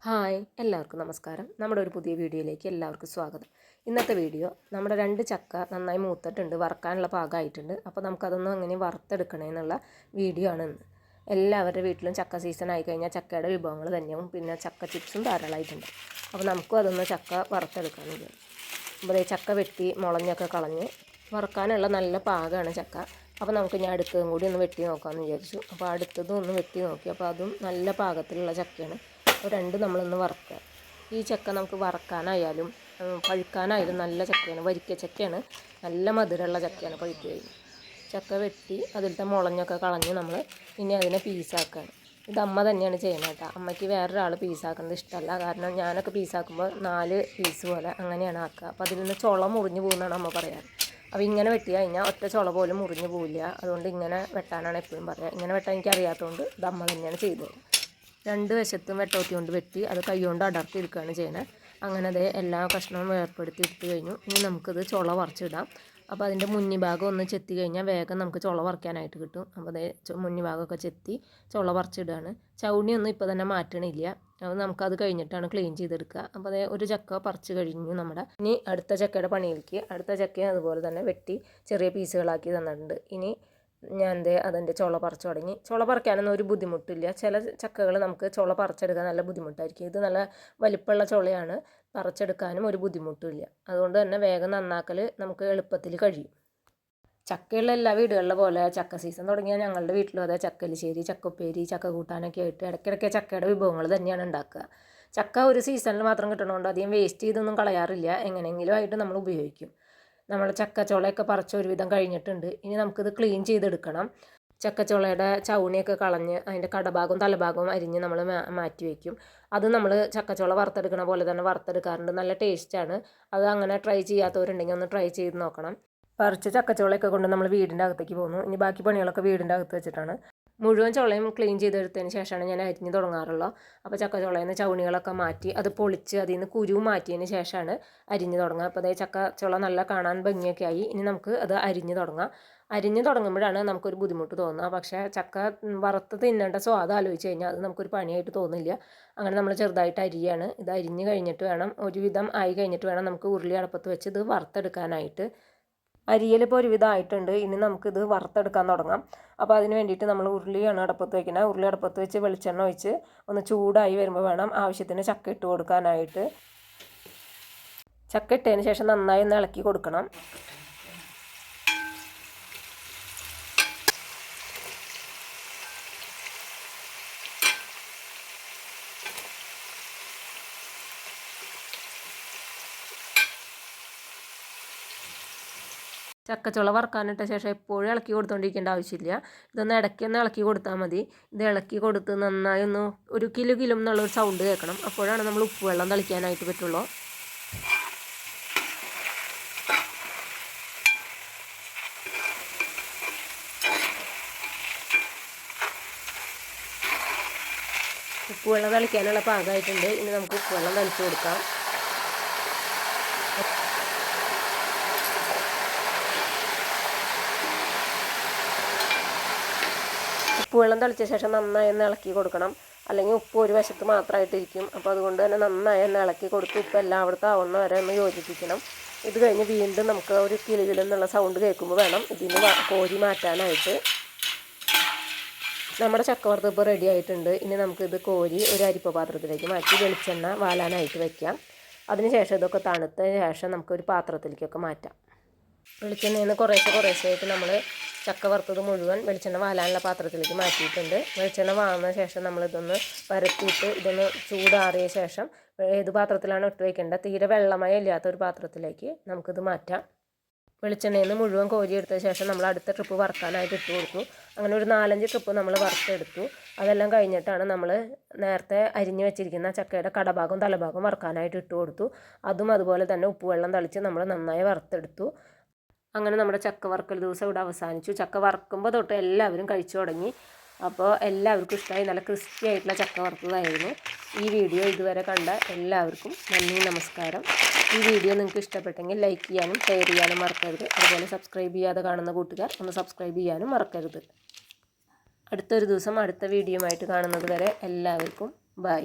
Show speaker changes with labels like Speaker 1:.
Speaker 1: Hi എല്ലാവർക്കും നമസ്കാരം. നമ്മുടെ ഒരു പുതിയ വീഡിയോയിലേക്ക് എല്ലാവർക്കും സ്വാഗതം. ഇന്നത്തെ വീഡിയോ നമ്മുടെ 2 ചക്ക നന്നായി മൂത്തിട്ടുണ്ട്, വറുക്കാനുള്ള പാകമായിട്ടുണ്ട്. അപ്പോൾ നമുക്കതൊന്നും എങ്ങനെ വറുത്തെടുക്കണമെന്നുള്ള വീഡിയോ ആണ് ഇന്ന്. എല്ലാവരുടെ വീട്ടിലും ചക്ക സീസൺ ആയി കഴിഞ്ഞാൽ ചക്കയുടെ വിഭവങ്ങൾ തന്നെയും പിന്നെ ചക്ക ചിപ്സും ധാരാളമായിട്ടുണ്ട്. അപ്പോൾ നമുക്കും അതൊന്ന് ചക്ക വറുത്തെടുക്കാമെന്ന് വിചാരിച്ചു. അപ്പോൾ ചക്ക വെട്ടി മുളഞ്ഞൊക്കെ കളഞ്ഞ് വറുക്കാനുള്ള നല്ല പാകമാണ് ചക്ക. അപ്പോൾ നമുക്ക് ഞാൻ അടുത്തതും കൂടി ഒന്ന് വെട്ടി നോക്കാമെന്ന് വിചാരിച്ചു. അപ്പോൾ അടുത്തതും ഒന്ന് വെട്ടി നോക്കി. അപ്പോൾ അതും നല്ല പാകത്തിലുള്ള ചക്കയാണ്. അപ്പോൾ രണ്ടും നമ്മളൊന്ന് വറുക്കുക. ഈ ചക്ക നമുക്ക് വറക്കാനായാലും പഴുക്കാനായാലും നല്ല ചക്കയാണ്, വരിക്ക ചക്കയാണ്, നല്ല മധുരമുള്ള ചക്കയാണ്. പഴുത്ത് കഴിഞ്ഞ് ചക്ക വെട്ടി അതിലത്തെ മുളഞ്ഞൊക്കെ കളഞ്ഞ് നമ്മൾ ഇനി അതിനെ പീസാക്കുകയാണ്. ഇത് അമ്മ തന്നെയാണ് ചെയ്യുന്നത് കേട്ടോ. അമ്മയ്ക്ക് വേറൊരാൾ പീസാക്കുന്നത് ഇഷ്ടമല്ല. കാരണം ഞാനൊക്കെ പീസാക്കുമ്പോൾ 4 പീസ് പോലെ അങ്ങനെയാണ് ആക്കുക. അപ്പോൾ അതിൽ നിന്ന് ചുള മുറിഞ്ഞു പോകുന്നതാണ് അമ്മ പറയാറ്. അപ്പോൾ ഇങ്ങനെ വെട്ടി കഴിഞ്ഞാൽ ഒറ്റ ചുള പോലും മുറിഞ്ഞു പോവില്ല. അതുകൊണ്ട് ഇങ്ങനെ വെട്ടാനാണ് എപ്പോഴും പറയുക. ഇങ്ങനെ വെട്ടാൻ എനിക്ക് അറിയാത്തതുകൊണ്ട് ഇത് അമ്മ തന്നെയാണ് ചെയ്തത്. 2 വശത്തും വെട്ടോത്തി കൊണ്ട് വെട്ടി അത് കൈകൊണ്ട് അടർത്തിയെടുക്കുകയാണ് ചെയ്യുന്നത്. അങ്ങനെ അത് എല്ലാ കഷ്ണവും വേർപ്പെടുത്തി എടുത്തു കഴിഞ്ഞു. ഇനി നമുക്കിത് ചുള വറച്ചിടാം. അപ്പോൾ അതിൻ്റെ മുന്നിഭാഗം ഒന്ന് ചെത്തി കഴിഞ്ഞാൽ വേഗം നമുക്ക് ചുള വറക്കാനായിട്ട് കിട്ടും. അപ്പോൾ അതേ മുന്നിഭാഗമൊക്കെ ചെത്തി ചുള വറച്ചിടുകയാണ്. ചൗണിയൊന്നും ഇപ്പോൾ തന്നെ മാറ്റണില്ല. അത് നമുക്കത് കഴിഞ്ഞിട്ടാണ് ക്ലീൻ ചെയ്തെടുക്കുക. അപ്പോൾ അതേ ഒരു ചക്ക പറിച്ച് കഴിഞ്ഞു നമ്മുടെ. ഇനി അടുത്ത ചക്കയുടെ പണിയിലേക്ക്. അടുത്ത ചക്കയും അതുപോലെ തന്നെ വെട്ടി ചെറിയ പീസുകളാക്കി തന്നിട്ടുണ്ട്. ഇനി ഞാൻ അതിൻ്റെ ചുള പറിച്ചു തുടങ്ങി. ചുള പറിക്കാനൊന്നും ഒരു ബുദ്ധിമുട്ടില്ല. ചില ചക്കകൾ നമുക്ക് ചുള പറിച്ചെടുക്കാൻ നല്ല ബുദ്ധിമുട്ടായിരിക്കും. ഇത് നല്ല വലിപ്പമുള്ള ചുളയാണ്, പറിച്ചെടുക്കാനും ഒരു ബുദ്ധിമുട്ടില്ല. അതുകൊണ്ട് തന്നെ വേഗം നന്നാക്കൽ നമുക്ക് എളുപ്പത്തിൽ കഴിയും. ചക്കയുള്ള എല്ലാ വീടുകളിലെ പോലെ ചക്ക സീസൺ തുടങ്ങിയാൽ ഞങ്ങളുടെ വീട്ടിലും അതെ ചക്കലിശ്ശേരി, ചക്കപ്പേരി, ചക്ക കൂട്ടാനൊക്കെ ആയിട്ട് ഇടയ്ക്കിടയ്ക്ക് ചക്കയുടെ വിഭവങ്ങൾ തന്നെയാണ് ഉണ്ടാക്കുക. ചക്ക ഒരു സീസണിൽ മാത്രം കിട്ടണതുകൊണ്ട് അധികം വേസ്റ്റ് ചെയ്തൊന്നും കളയാറില്ല. എങ്ങനെയെങ്കിലും ആയിട്ട് നമ്മൾ ഉപയോഗിക്കും. നമ്മുടെ ചക്കച്ചുളയൊക്കെ പറിച്ച് ഒരുവിധം കഴിഞ്ഞിട്ടുണ്ട്. ഇനി നമുക്കിത് ക്ലീൻ ചെയ്തെടുക്കണം. ചക്കച്ചുളയുടെ ചൗണിയൊക്കെ കളഞ്ഞ് അതിൻ്റെ കടഭാഗവും തലഭാഗവും അരിഞ്ഞ് നമ്മൾ മാറ്റി വയ്ക്കും. അത് നമ്മൾ ചക്കച്ചുള വറുത്തെടുക്കണ പോലെ തന്നെ വറുത്തെടുക്കാറുണ്ട്. നല്ല ടേസ്റ്റാണ്. അത് അങ്ങനെ ട്രൈ ചെയ്യാത്തവരുണ്ടെങ്കിൽ ഒന്ന് ട്രൈ ചെയ്ത് നോക്കണം. പറിച്ച് ചക്കച്ചുളയൊക്കെ കൊണ്ട് നമ്മൾ വീടിൻ്റെ അകത്തേക്ക് പോകുന്നു. ഇനി ബാക്കി പണികളൊക്കെ വീടിൻ്റെ അകത്ത് വെച്ചിട്ടാണ്. മുഴുവൻ ചുളയും ക്ലീൻ ചെയ്തെടുത്തതിന് ശേഷമാണ് ഞാൻ അരിഞ്ഞ് തുടങ്ങാറുള്ളത്. അപ്പോൾ ചക്കച്ചുളയിൽ നിന്ന് ചൗണികളൊക്കെ മാറ്റി അത് പൊളിച്ച് അതിൽ നിന്ന് കുരു മാറ്റിയതിന് ശേഷമാണ് അരിഞ്ഞ് തുടങ്ങുക. അപ്പോൾ അതേ ചക്കച്ചുള നല്ല കാണാൻ ഭംഗിയൊക്കെ ആയി. ഇനി നമുക്ക് അത് അരിഞ്ഞ് തുടങ്ങാം. അരിഞ്ഞ് തുടങ്ങുമ്പോഴാണ് നമുക്കൊരു ബുദ്ധിമുട്ട് തോന്നുക. പക്ഷേ ചക്ക വറുത്ത് തിന്നേണ്ട സ്വാദ് ആലോചിച്ച് കഴിഞ്ഞാൽ അത് നമുക്കൊരു പണിയായിട്ട് തോന്നില്ല. അങ്ങനെ നമ്മൾ ചെറുതായിട്ട് അരിയാണ്. ഇത് അരിഞ്ഞ് കഴിഞ്ഞിട്ട് വേണം, ഒരുവിധം ആയി കഴിഞ്ഞിട്ട് വേണം നമുക്ക് ഉരുളി അടുപ്പത്ത് വെച്ച് ഇത് വറുത്തെടുക്കാനായിട്ട്. അരിയലിപ്പോൾ ഒരുവിധം ആയിട്ടുണ്ട്. ഇനി നമുക്കിത് വറുത്തെടുക്കാൻ തുടങ്ങാം. അപ്പോൾ അതിന് വേണ്ടിയിട്ട് നമ്മൾ ഉരുളിയാണ് അടുപ്പത്ത് വയ്ക്കുന്നത്. ഉരുളി അടുപ്പത്ത് വെച്ച് വെളിച്ചെണ്ണ ഒഴിച്ച് ഒന്ന് ചൂടായി വരുമ്പോൾ വേണം ആവശ്യത്തിന് ചക്ക ഇട്ട് കൊടുക്കാനായിട്ട്. ചക്ക ഇട്ടതിന് ശേഷം നന്നായി ഒന്ന് ഇളക്കി കൊടുക്കണം. ചക്കച്ചുള വറുക്കാനിട്ട ശേഷം എപ്പോഴും ഇളക്കി കൊടുത്തുകൊണ്ടിരിക്കേണ്ട ആവശ്യമില്ല. ഇതൊന്ന് ഇടയ്ക്കൊന്ന് ഇളക്കി കൊടുത്താൽ മതി. ഇത് ഇളക്കി കൊടുത്ത് നന്നായി ഒന്ന് ഒരു കിലു എന്നുള്ളൊരു സൗണ്ട് കേൾക്കണം. അപ്പോഴാണ് നമ്മൾ ഉപ്പ് വെള്ളം തളിക്കാനായിട്ട് പറ്റുള്ളൂ. ഉപ്പ് വെള്ളം തളിക്കാനുള്ള പാകമായിട്ടുണ്ട്. ഇനി നമുക്ക് ഉപ്പ് വെള്ളം തളിച്ച് കൊടുക്കാം. ഉപ്പ് വെള്ളം തളിച്ച ശേഷം നന്നായി ഒന്ന് ഇളക്കി കൊടുക്കണം. അല്ലെങ്കിൽ ഉപ്പ് ഒരു വശത്ത് മാത്രമായിട്ടിരിക്കും. അപ്പോൾ അതുകൊണ്ട് തന്നെ നന്നായി ഒന്ന് ഇളക്കി കൊടുത്ത് ഉപ്പ് എല്ലായിടത്തും ആവുന്ന വരെ ഒന്ന് യോജിപ്പിക്കണം. ഇത് കഴിഞ്ഞ് വീണ്ടും നമുക്ക് ഒരു കിലുകിലെന്നുള്ള സൗണ്ട് കേൾക്കുമ്പോൾ വേണം ഇതിന് കോരി മാറ്റാനായിട്ട്. നമ്മുടെ ചക്കവറുത്ത് ഇപ്പോൾ റെഡി ആയിട്ടുണ്ട്. ഇനി നമുക്കിത് കോരി ഒരു അരിപ്പ പാത്രത്തിലേക്ക് മാറ്റി വെളിച്ചെണ്ണ വാലാനായിട്ട് വയ്ക്കാം. അതിനുശേഷം ഇതൊക്കെ തണുത്ത ശേഷം നമുക്കൊരു പാത്രത്തിലേക്കൊക്കെ മാറ്റാം. വെളിച്ചെണ്ണയിൽ നിന്ന് കുറേശ്ശെയായിട്ട് നമ്മൾ ചക്ക വറുത്തത് മുഴുവൻ വെളിച്ചെണ്ണ വാലാനുള്ള പാത്രത്തിലേക്ക് മാറ്റിയിട്ടുണ്ട്. വെളിച്ചെണ്ണ വാങ്ങുന്ന ശേഷം നമ്മളിതൊന്ന് പരത്തിയിട്ട് ഇതൊന്ന് ചൂടാറിയ ശേഷം ഏത് പാത്രത്തിലാണ് ഇട്ട് വയ്ക്കേണ്ടത്, തീരെ വെള്ളമയം ഇല്ലാത്തൊരു പാത്രത്തിലേക്ക് നമുക്കിത് മാറ്റാം. വെളിച്ചെണ്ണയിൽ നിന്ന് മുഴുവൻ കോരിയെടുത്ത ശേഷം നമ്മൾ അടുത്ത ട്രിപ്പ് വറുക്കാനായിട്ട് ഇട്ട് കൊടുത്തു. അങ്ങനെ ഒരു 4-5 ട്രിപ്പ് നമ്മൾ വറുത്തെടുത്തു. അതെല്ലാം കഴിഞ്ഞിട്ടാണ് നമ്മൾ നേരത്തെ അരിഞ്ഞു വെച്ചിരിക്കുന്ന ചക്കയുടെ കടഭാഗവും തലഭാഗവും വറുക്കാനായിട്ട് ഇട്ട് കൊടുത്തു. അതും അതുപോലെ തന്നെ ഉപ്പ് വെള്ളം തളിച്ച് നമ്മൾ നന്നായി വറുത്തെടുത്തു. അങ്ങനെ നമ്മുടെ ചക്ക വറുക്കൽ ദിവസം ഇവിടെ അവസാനിച്ചു. ചക്ക വറുക്കുമ്പോൾ തൊട്ട് എല്ലാവരും കഴിച്ചു തുടങ്ങി. അപ്പോൾ എല്ലാവർക്കും ഇഷ്ടമായി. നല്ല ക്രിസ്പി ആയിട്ടുള്ള ചക്ക വറുത്തതായിരുന്നു. ഈ വീഡിയോ ഇതുവരെ കണ്ട എല്ലാവർക്കും നന്ദി, നമസ്കാരം. ഈ വീഡിയോ നിങ്ങൾക്ക് ഇഷ്ടപ്പെട്ടെങ്കിൽ ലൈക്ക് ചെയ്യാനും ഷെയർ ചെയ്യാനും മറക്കരുത്. അതുപോലെ സബ്സ്ക്രൈബ് ചെയ്യാതെ കാണുന്ന കൂട്ടുകാർ ഒന്ന് സബ്സ്ക്രൈബ് ചെയ്യാനും മറക്കരുത്. അടുത്തൊരു ദിവസം അടുത്ത വീഡിയോയുമായിട്ട് കാണുന്നത് വരെ എല്ലാവർക്കും ബൈ.